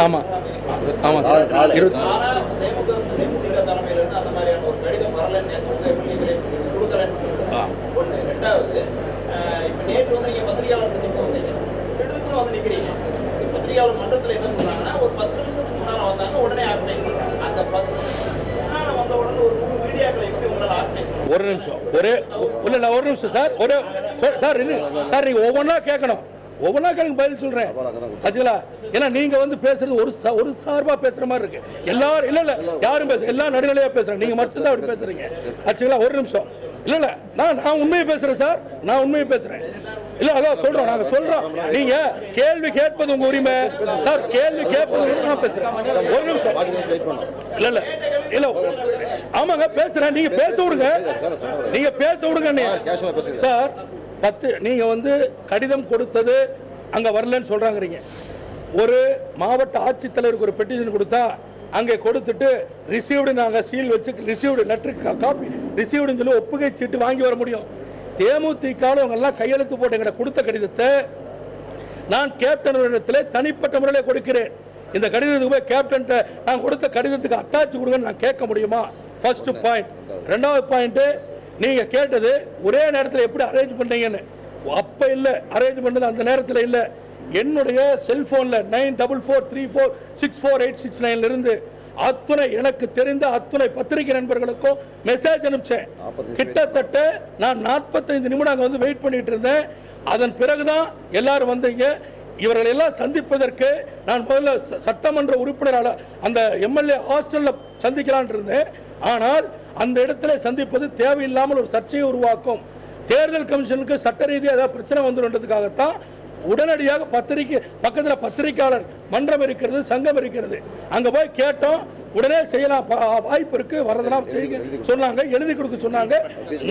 ஆமா ஆமா சார் 20 ஒரு நிமிஷம் ஒரு நிமிஷம் சார் சார் நீங்க ஒவ்வொன்றா கேட்கணும் ஒவ்வொன்றா கேட்க பதில் சொல்றேன் ஆச்சுங்களா ஏன்னா நீங்க வந்து பேசுறது ஒரு சார்பா பேசுற மாதிரி இருக்கு எல்லாரும் இல்ல யாரும் பேச எல்லாம் நடுநிலையா பேசுறேன் நீங்க மட்டும் தான் அப்படி பேசுறீங்க ஆச்சுங்களா ஒரு நிமிஷம் இல்ல நான் உண்மையை பேசுறேன் சார் நான் உண்மையை பேசுறேன் இல்ல அதான் சொல்றோம் நாங்க சொல்றோம் நீங்க கேள்வி கேட்பது உங்க உரிமை சார் கேள்வி கேட்பது நான் பேசுறேன் ஒரு நிமிஷம் இல்ல இல்ல ஆமாங்க பேசுறேன் நீங்க பேச விடுங்க சார் 10 நீங்க வந்து கடிதம் கொடுத்தது அங்க வரலன்னு சொல்றாங்க ஒரு மாவட்ட ஆட்சித்தலைவருக்கு ஒரு பெட்டிஷன் கொடுத்தா அங்கே கொடுத்துட்டு ரிசீவ்டு நாங்க சீல் வச்சு ரிசீவ்டு லெட்டர் காப்பி ரிசீவ்டுன்னு சொல்லி ஒப்புகை சீட்டு வாங்கி வர முடியும் தேமுதிக எல்லாம் கையெழுத்து போட்டு எங்களை கொடுத்த கடிதத்தை நான் கேப்டன் தனிப்பட்ட முறையில் கொடுக்கிறேன் இந்த கடிதத்துக்கு போய் கேப்டன் நான் கொடுத்த கடிதத்துக்கு அத்தாட்சி கொடுங்கன்னு நான் கேட்க முடியுமா ஃபர்ஸ்ட் பாயிண்ட் ரெண்டாவது பாயிண்ட் நீங்க கேட்டது ஒரே நேரத்தில் எப்படி அரேஞ்ச் பண்ணீங்கன்னு அப்ப இல்ல அரேஞ்ச் பண்ணது அந்த நேரத்தில் இல்ல என்னுடைய செல்போன்ல 9443464869 இருந்து அத்துணை எனக்கு தெரிந்த அத்துணை பத்திரிகை நண்பர்களுக்கும் மெசேஜ் அனுப்பிச்சேன் கிட்டத்தட்ட நான் 45 நிமிடம் அங்க வந்து வெயிட் பண்ணிட்டு இருந்தேன் அதன் பிறகுதான் எல்லாரும் வந்தீங்க இவர்கள் எல்லாம் சந்திப்பதற்கு நான் முதல்ல சட்டமன்ற உறுப்பினரால அந்த எம்எல்ஏ ஹாஸ்டல்ல சந்திக்கலான் இருந்தேன் ஆனால் அந்த இடத்துல சந்திப்பது தேவையில்லாமல் ஒரு சர்ச்சையை உருவாக்கும் தேர்தல் கமிஷனுக்கு சட்ட ரீதியாக ஏதாவது பிரச்சனை வந்துடுன்றதுக்காகத்தான் உடனடியாக பத்திரிகை பக்கத்தில் பத்திரிகையாளர் மன்றம் இருக்கிறது சங்கம் இருக்கிறது அங்க போய் கேட்டோம் உடனே செய்யலாம் வாய்ப்பு இருக்கு வரதெல்லாம் சொன்னாங்க எழுதி கொடுக்க சொன்னாங்க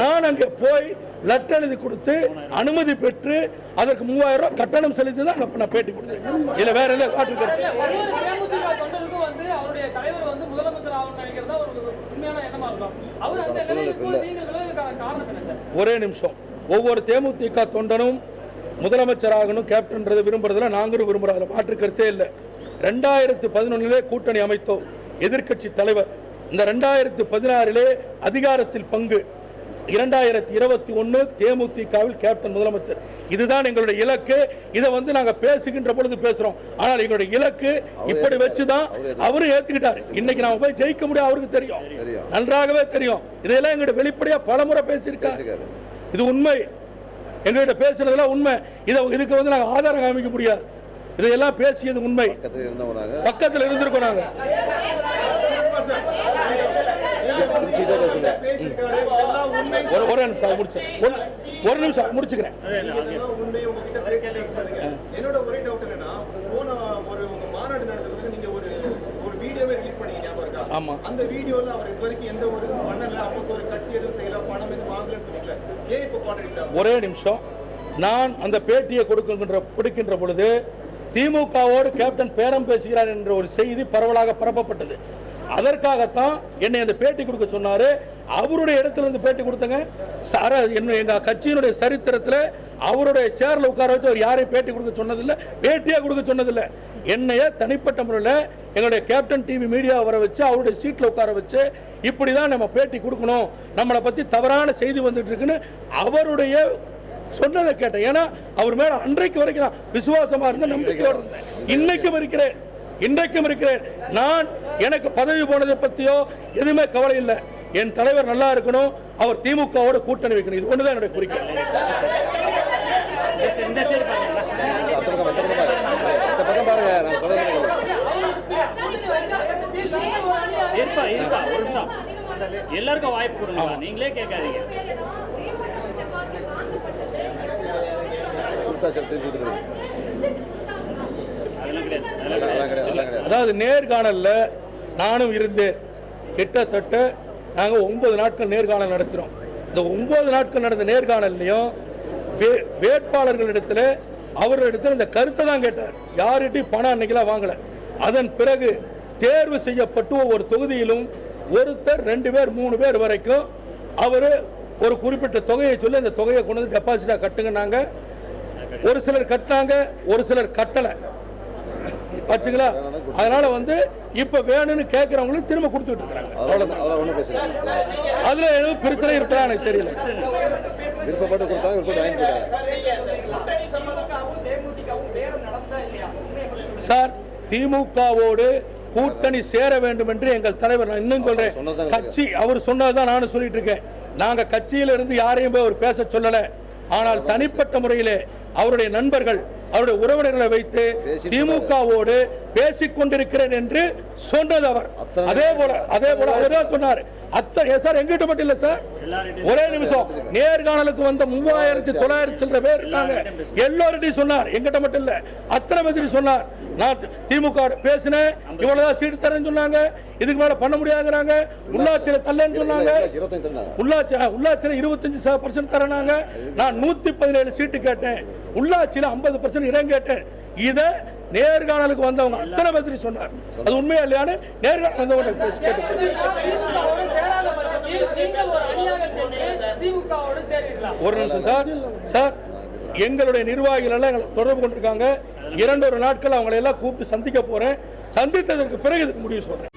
நான் அங்கே போய் லெட்டர் எழுதி கொடுத்து அனுமதி பெற்று அதற்கு 3000 ரூபாய் கட்டணம் செலுத்தி தான் நான் பேட்டி கொடுத்தேன் இல்ல வேற எந்த காட்டு ஒரே நிமிஷம் ஒவ்வொரு தேமுதிக தொண்டனும் முதலமைச்சராகணும் கேப்டன் விரும்புறதுல நாங்களும் விரும்புறோம் மாற்று கருத்தே இல்லை 2011 கூட்டணி அமைத்தோம் எதிர்கட்சி தலைவர் இந்த 2016 அதிகாரத்தில் பங்கு 2021 தேமுதிகவில் கேப்டன் முதலமைச்சர் இதுதான் எங்களுடைய இலக்கு இதை வந்து நாங்க பேசுகின்ற பொழுது பேசுறோம் ஆனால் எங்களுடைய இலக்கு இப்படி வச்சுதான் அவரும் ஏத்துக்கிட்டாரு இன்னைக்கு நாம போய் ஜெயிக்க முடியும் அவருக்கு தெரியும் நன்றாகவே தெரியும் இதெல்லாம் எங்களுடைய வெளிப்படையா பலமுறை பேசியிருக்காரு இது உண்மை எங்ககிட்ட பேசுறதுல உண்மை இதுக்கு வந்து நாங்க ஆதாரம் காமிக்க முடியாது இதையெல்லாம் பேசியது உண்மை பக்கத்தில் இருந்திருக்கோம் நாங்க ஒரு நிமிஷம் முடிச்சுக்கிறேன் என்னோட ஒரே டவுட் என்னன்னா போன ஒரு மாநாடு நடத்துறதுக்கு நீங்க ஒரு வீடியோவே ரிலீஸ் பண்ணீங்க ஞாபகம் இருக்கா ஆமா அந்த வீடியோல அவர் இதுவரைக்கும் எந்த ஒரு பண்ணல அப்போ ஒரு கட்சி எதுவும் செய்யல பணம் எதுவும் வாங்கலன்னு சொன்னீங்க ஏன் இப்ப பாடுறீங்க ஒரே நிமிஷம் நான் அந்த பேட்டியை கொடுக்கின்ற பொழுது திமுகவோடு கேப்டன் பேரம் பேசுகிறார் என்ற ஒரு செய்தி பரவலாக பரப்பப்பட்டது அதற்காகத்தான் என்னை அந்த பேட்டி கொடுக்க சொன்னாரு அவருடைய இடத்துல இருந்து பேட்டி கொடுத்தங்க எங்க கட்சியினுடைய சரித்திரத்தில் அவருடைய சேர்ல உட்கார வச்சு அவர் யாரையும் பேட்டி கொடுக்க சொன்னதில்லை பேட்டியா கொடுக்க சொன்னதில்லை என்னைய தனிப்பட்ட முறையில் எங்களுடைய கேப்டன் டிவி மீடியா வர வச்சு அவருடைய சீட்ல உட்கார வச்சு இப்படிதான் நம்ம பேட்டி கொடுக்கணும் நம்மளை பத்தி தவறான செய்தி வந்துட்டு இருக்குன்னு அவருடைய சொன்னதை கேட்டேன் ஏன்னா அவர் மேல அன்றைக்கு வரைக்கும் நான் விசுவாசமா இருந்த நம்பிக்கையோடு இருந்தேன் இன்றைக்கும் இருக்கிறேன் நான் எனக்கு பதவி போனதை பத்தியோ எதுவுமே கவலை இல்லை என் தலைவர் நல்லா இருக்கணும் அவர் திமுகவோட கூட்டணி வைக்கணும் இது ஒண்ணுதான் என்னுடைய குறிக்கோள் எல்லாருக்கும் வாய்ப்பு கொடுங்க நீங்களே கேட்காதீங்க அதாவது நேர்காணல்ல நானும் இருந்தேன் கிட்டத்தட்ட நாங்க 9 நாட்கள் நேர்காணல் நடத்தினோம் இந்த 9 நாட்கள் நடந்த நேர்காணல்லையும் வேட்பாளர்களிடத்துல அவர்களிடத்தில் இந்த கருத்தை தான் கேட்டார் யார்கிட்டையும் பணம் அன்னைக்கெல்லாம் வாங்கல அதன் பிறகு தேர்வு செய்யப்பட்டு ஒவ்வொரு தொகுதியிலும் ஒருத்தர் 2 பேர் 3 பேர் வரைக்கும் அவரு ஒரு குறிப்பிட்ட தொகையை சொல்லி அந்த தொகையை கொண்டு வந்து டெபாசிட்டா கட்டுங்க ஒரு சிலர் கட்டினாங்க, ஒரு சிலர் கட்டல. ஆச்சுங்களா? அதனால வந்து இப்ப வேணும்னு கேட்கறவங்களுக்கு திரும்ப கொடுத்துட்டு இருக்காங்க. அதுல எதுவும் பிரச்சனை இருக்கா எனக்கு தெரியல. விருப்பப்பட்டு கொடுத்தாங்க, விருப்பப்பட்டு வாங்கிட்டாங்க. சார், திமுகவோடு கூட்டணி சேர வேண்டும் என்று எங்கள் தலைவர், நான் இன்னும் சொல்றேன், கட்சி அவர் சொன்னதுதான் நானும் சொல்லிட்டு இருக்கேன். நாங்க கட்சியில இருந்து யாரையும் போய் அவர் பேச சொல்லல. ஆனால் தனிப்பட்ட முறையிலே அவருடைய நண்பர்கள், அவருடைய உறவினர்களை வைத்து திமுகவோடு பேசிக் கொண்டிருக்கிறேன் என்று சொன்னது அவர். அதே போல அவர்தான் சொன்னார். சார், எங்கிட்ட மட்டும் இல்ல சார், ஒரே நிமிஷம், நேர்காணலுக்கு வந்த 3900 சில்லற பேர் இருக்காங்க. எல்லார்ட்டையும் சொன்னார், எங்கிட்ட மட்டும் இல்ல, அத்தனை பேர் சொன்னார். நான் திமுக பேசினேன், இவ்வளவுதான் சீட்டு தரேன்னு சொன்னாங்க, இதுக்கு மேல பண்ண முடியாதுங்கிறாங்க. உள்ளாட்சியில தரலன்னு சொன்னாங்க, உள்ளாட்சியில 25% தரனாங்க. நான் 117 சீட்டு கேட்டேன், உள்ளாட்சியில 50% இடம் கேட்டேன். இத நேர்காணலுக்கு வந்தவங்க அத்தனை பேர் சொன்னார். அது உண்மையா இல்லையான்னு நேர்காணல் வந்தவங்க ஒரு நிமிஷம் சார், எங்களுடைய நிர்வாகிகள் எல்லாம் எங்களை தொடர்பு கொண்டிருக்காங்க. 2 நாட்கள் அவங்களை எல்லாம் கூப்பிட்டு சந்திக்க போறேன். சந்தித்ததற்கு பிறகு இதுக்கு முடிவு சொல்றேன்.